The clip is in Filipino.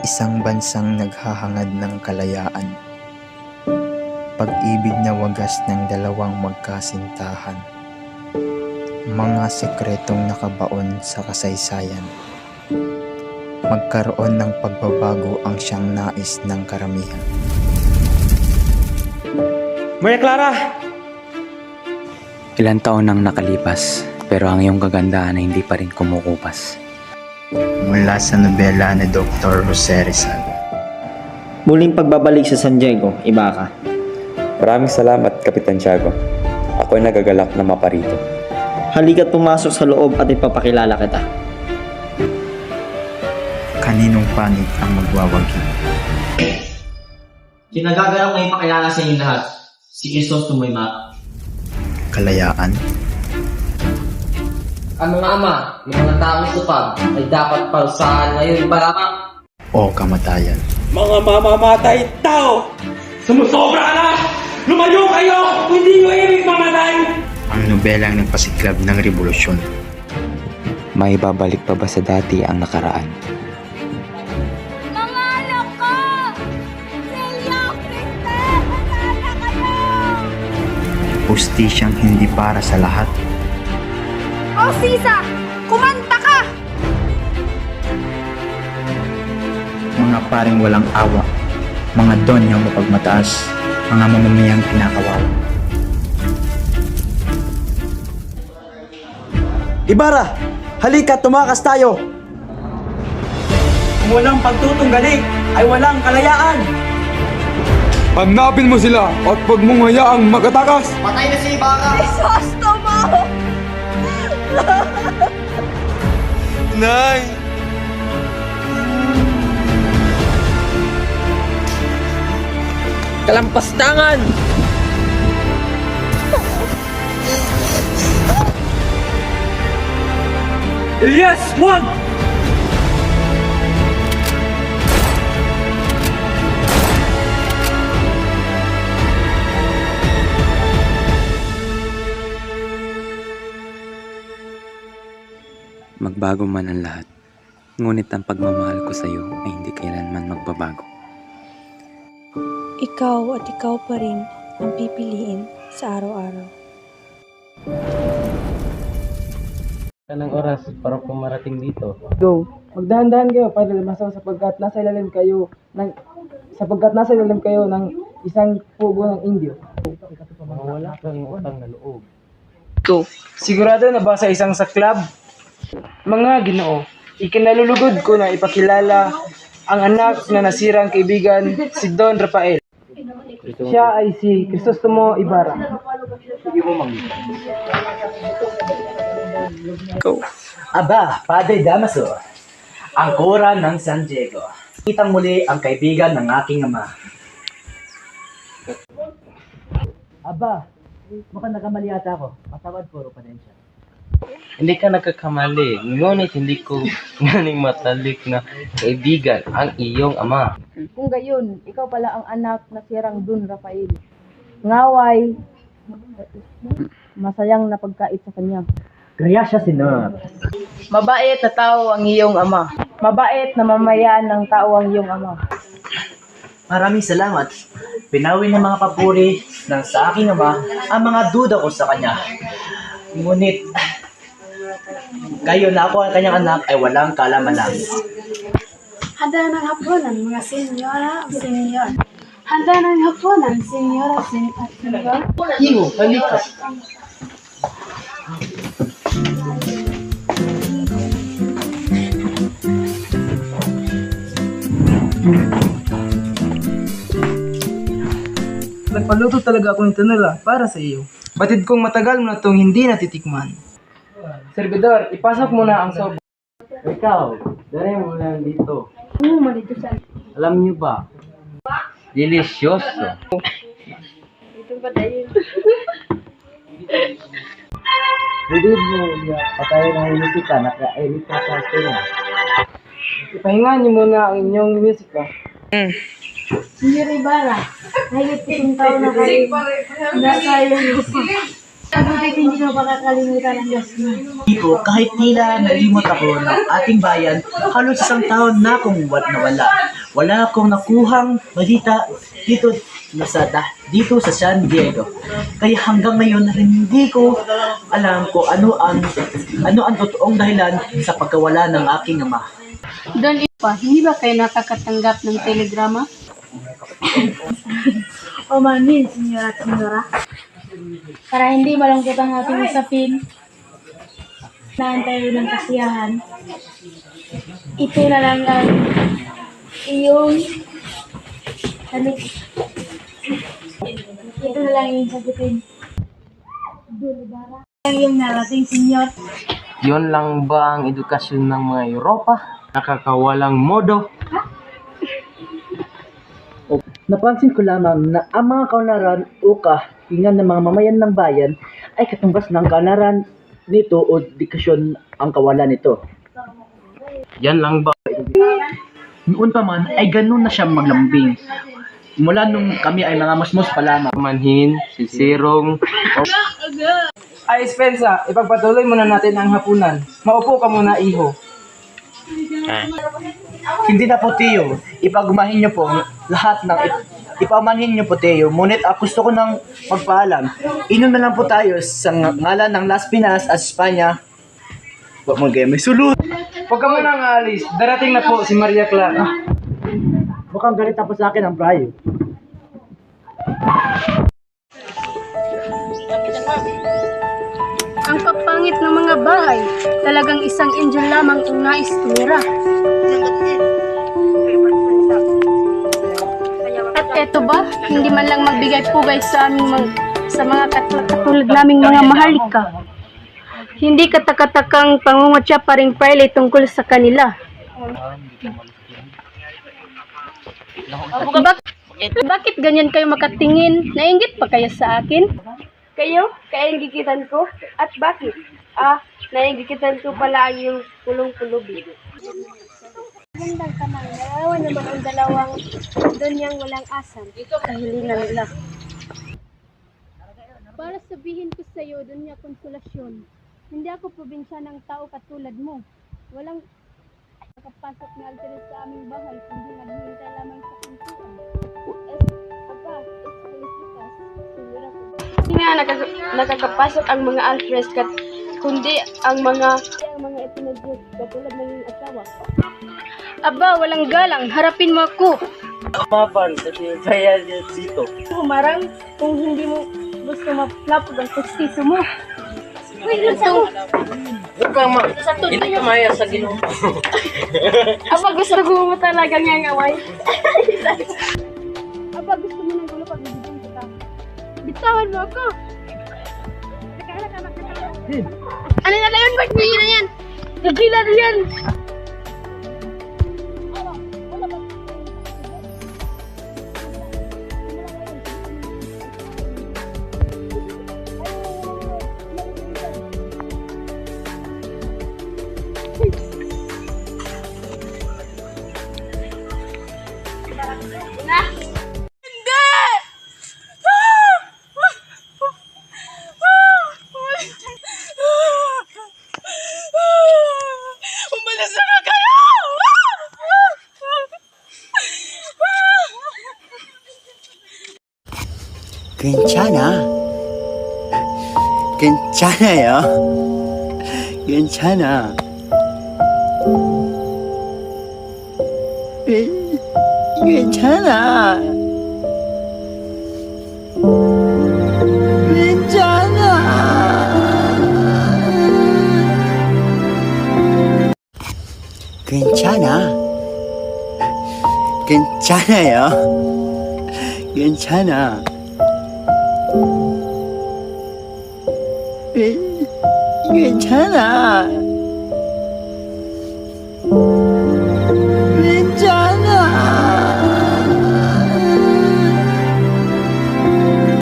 Isang bansang naghahangad ng kalayaan. Pag-ibig na wagas ng dalawang magkasintahan. Mga sekretong nakabaon sa kasaysayan. Magkaroon ng pagbabago ang siyang nais ng karamihan. Maria Clara! Ilang taon nang nakalipas, pero ang iyong kagandahan ay hindi pa rin kumukupas. Mula sa nobela ni Dr. Jose Rizal. Muling pagbabalik sa San Diego, iba ka. Maraming salamat, Kapitan Tiago. Ako ay nagagalak na maparito. Halika't pumasok sa loob at ipapakilala kita. Kaninong panig ang magwawagi? Kinagagalak na ipakilala sa inyo lahat, si Crisostomo Imara. Kalayaan? Ang mga ama, ng mga taong supag ay dapat parusahan ngayon baraka. O kamatayan? Mga mamamatay tao! Sumusobra na! Lumayo kayo! Hindi nyo ibig mamatay! Ang nobelang nagpasiklab ng revolusyon. May babalik pa ba sa dati ang nakaraan? Mga anak ko! Celia, Kristen! Mag-anak kayo! Hustisyang hindi para sa lahat. O Sisa! Kumanta ka! Mga paring walang awa. Mga donyang mapagmataas. Mga mamamayang kinakawawa. Ibarra! Halika, tumakas tayo! Kung walang pagtutunggali, ay walang kalayaan! Hanapin mo sila at huwag mong hayaang magatakas! Patay na si Ibarra! Crisostomo! Nay! Kalampastangan! Elias, wag! Magbago man ang lahat, ngunit ang pagmamahal ko sa iyo ay hindi kailanman magbabago. Ikaw at ikaw pa rin ang pipiliin sa araw-araw. Kanang oras para pumarating dito. Go. Magdahan-dahan kayo para lumasaw sapagkat nasa ilalim kayo ng isang pugo ng Indio. Wala kang utang na loob. Go. Sigurado na ba sa isang saklab? Mga Ginoo, ikinalulugod ko na ipakilala ang anak na nasirang kaibigan, si Don Rafael. Siya ay si Crisostomo Ibarra. Aba, Padre Damaso, ang kura ng San Diego. Kitang muli ang kaibigan ng aking ama. Aba, mukhang nakamali ata ako. Matawad po, Rupanensya. Hindi ka nagkakamali, ngunit hindi ko ganing matalik na kaibigan ang iyong ama. Kung gayon, ikaw pala ang anak na sirang Don Rafael. Ngaway, masayang napagkait sa kanya. Grasya, Senor. Mabait na tao ang iyong ama. Mabait na mamayan ng tao ang iyong ama. Maraming salamat. Pinawi ng mga papuri ng sa aking ama ang mga duda ko sa kanya. Ngunit, kayo na ako ang kanyang anak ay walang kalamanan. Handa ng hapunan, mga senyora o senyor. Handa ng hapunan, senyora at senyor. Hiho, halika. Nagpaluto talaga ako ng tinola para sa iyo. Batid kong matagal mo na itong hindi natitikman. Servidor, ipasok mo na ang sobo. Ikaw, dali mo lang dito. Malito sa... Alam niyo ba? Delisyoso. Ito ba tayo? Hindi mo niya patayin ng musika na ka-edit ka sa sila. Ipahinga niyo muna ang inyong musika. Senyor Ibarra, mahigit 10 taon na kayo nasa iyong lupa. Sabi hindi mo makakalimutan ang Diyos mo. Ko, kahit tila nalimot ako ng ating bayan, halos isang taon na akong nawala. Wala akong nakuhang balita dito sa San Diego. Kaya hanggang ngayon hindi ko alam kung ano ang totoong dahilan sa pagkawala ng aking ama. Don Ipa, hindi ba kayo nakakatanggap ng telegrama? O manin, senyora at senyora. Para hindi malungkot ang ating usapin, naan tayo ng kasiyahan. Ito na lang ang iyong ito na lang yung sagutin. Ang iyong narating, senyor. Yon lang ba ang edukasyon ng mga Europa? Nakakawalang modo. Napansin ko lamang na ang mga kaunlaran o kahingan ng mga mamayan ng bayan ay katumbas ng kaunlaran nito o edukasyon ang kawalan nito. Yan lang ba? Noon pa man ay ganun na siya maglambing. Mula nung kami ay mga musmos pa lamang. Manhin, sisirong, Ay, Spensa, ipagpatuloy muna natin ang hapunan. Maupo ka muna, iho. Hindi na po Teo, ipagumahin niyo po lahat ng ipamanhin niyo po Teo. Ngunit gusto ko nang magpaalam. Inom na lang po tayo sa ngalan ng Las Pinas at Espanya. Huwag mo may sulot. Huwag ka muna nga alis. Darating na po si Maria Clara. Mukhang galit na po sa akin ang Brayo. Ang pagpangit ng mga bahay, talagang isang angel lamang ang nais tumira. At eto ba, hindi man lang magbigay-pugay sa aming sa mga katulad naming mga mahalika. Hindi katakatakang pangungutya pa rin pala tungkol sa kanila. Bakit ganyan kayo makatingin? Nainggit pa kayo sa akin? Kayo? Kainggitan ko? At bakit? Nainggitan ko pala ang iyong pulong-pulubi. Magandang kamay. Narawan naman ang dalawang donyang walang asan. Kahilingan nila. Para sabihin ko sa iyo, Donya Konsolasyon, hindi ako probinsya ng tao katulad mo. Walang nakapasok na alteres sa aming bahay, kundi naghihintay lamang sa pintuan. Hindi nga nakakapasok ang mga altres kundi ang mga ipinagdiyos katulad ng iyong asawa. Aba, walang galang. Harapin mo ako. Mapan, kasi kaya dito. Humarang kung hindi mo gusto maplapod ang pustiso mo. Uy, luto! hindi ka maya sa Ginoo. Aba, gusto mo talaga ngayong away. Aba, gusto mo ng gulo pag nabibigyan kita. Bitawan mo ako! Ano na lang yun? Ba't mo yun na yan? Nagila na yan! 괜찮아. 괜찮아요. 괜찮아. 괜찮아. 괜찮아. 괜찮아. 괜찮아요. 괜찮아. 괜찮아.